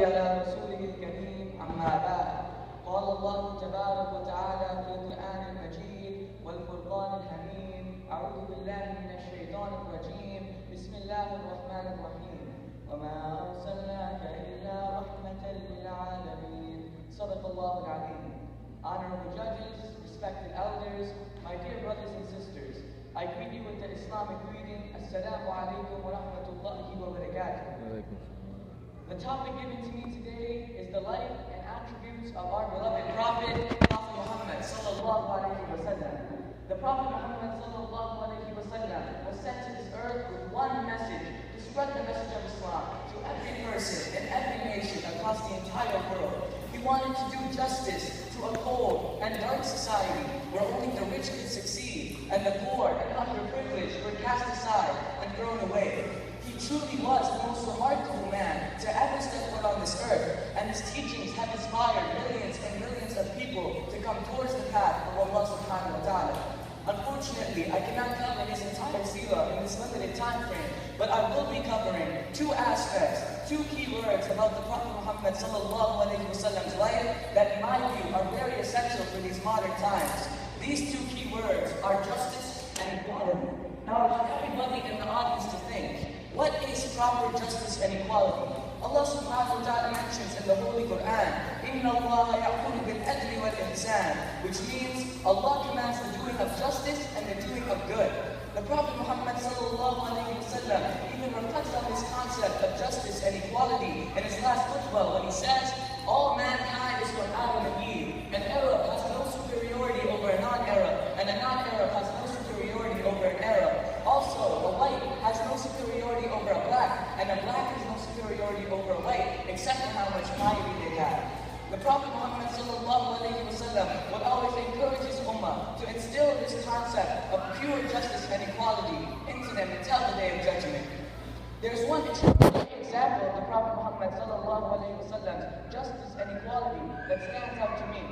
على رسوله الكريم أما بعد قال الله تبارك وتعالى في القرآن المجيد والفرقان الحميد أعوذ بالله من الشيطان الرجيم بسم الله الرحمن الرحيم وما أرسلناك إلا رحمة للعالمين صدق الله العظيم. Honorable judges, respected elders, my dear brothers and sisters, I greet you with the Islamic greeting, Assalamu alaikum wa rahmatullahi wa barakatuh. The topic given to me today is the life and attributes of our beloved Prophet, Muhammad sallallahu alayhi wa sallam. The Prophet Muhammad sallallahu alayhi wa sallam was sent to this earth with one message, to spread the message of Islam to every person and every nation across the entire world. He wanted to do justice to a cold and dark society where only the rich could succeed and the poor and underprivileged were cast aside and thrown away. He truly was the most remarkable man to ever step foot on this earth, and his teachings have inspired millions and millions of people to come towards the path of Allah subhanahu wa ta'ala. Unfortunately, I cannot cover his entire seerah in this limited time frame, but I will be covering two aspects, two key words about the Prophet Muhammad sallallahu alayhi wa sallam's life that in my view are very essential for these modern times. These two key words are justice and equality. Now, I want everybody in the audience to think, what is proper justice and equality? Allah subhanahu wa ta'ala mentions in the Holy Quran, Inna Allah ya'muru bil adli wal ihsan, which means Allah commands the doing of justice and the doing of good. The Prophet Muhammad sallallahu alayhi wa sallam even reflects on this concept of justice and equality in his last khutbah when he says, all mankind is from Adam and Eve. An Arab has no superiority over a non-Arab, and a non-Arab has no superiority over an Arab. Also, a white has no superiority over a black, and a black has no superiority over a white, except for how much piety they have. The Prophet Muhammad sallallahu alayhi wa sallam would always encourage his ummah to instill this concept of pure justice and equality into them until the day of judgment. There's one example of the Prophet Muhammad sallallahu alayhi wa sallam's justice and equality that stands out to me.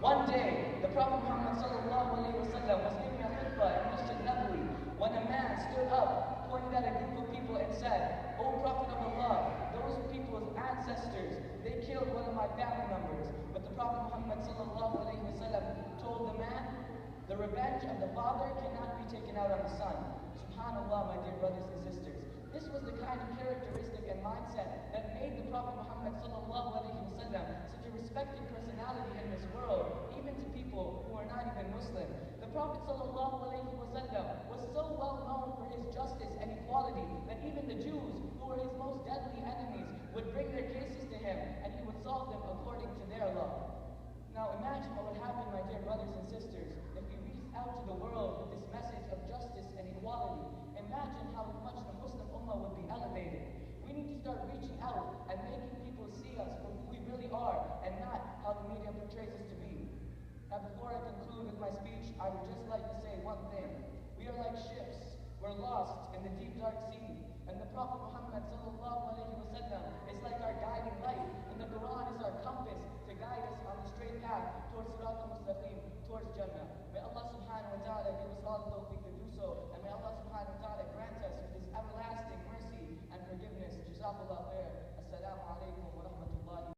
One day, the Prophet Muhammad sallallahu alayhi wa sallam was giving a khutbah in Masjid Nabawi when a man stood up, pointed at a group of people and said, O Prophet of Allah, those people's ancestors, they killed one of my family members. But the Prophet Muhammad sallallahu alayhi wa sallam told the man, the revenge of the father cannot be taken out on the son. SubhanAllah, my dear brothers and sisters. This was the kind of characteristic and mindset that made the Prophet Muhammad sallallahu alayhi wa sallam such a respected personality in this world, even to people who are not even Muslim. The Prophet sallallahu alayhi wa sallam was so well known for his justice and equality that even the Jews, who were his most deadly enemies, would bring their cases to him and he would solve them according to their law. Now imagine what would happen, my dear brothers and sisters, if we reached out to the world with this message of justice and equality. Imagine how much the Muslim Ummah would be elevated. We need to start reaching out and making people see us for who we really are and not how the media portrays us to be. Now before I conclude with my speech, I would just like to say one thing. We are like ships. We're lost in the deep dark sea. And the Prophet Muhammad sallallahu alayhi wa sallam is like our guiding light. And the Quran is our compass to guide us on the straight path towards Sirat al-Mustaqim, towards Jannah. May Allah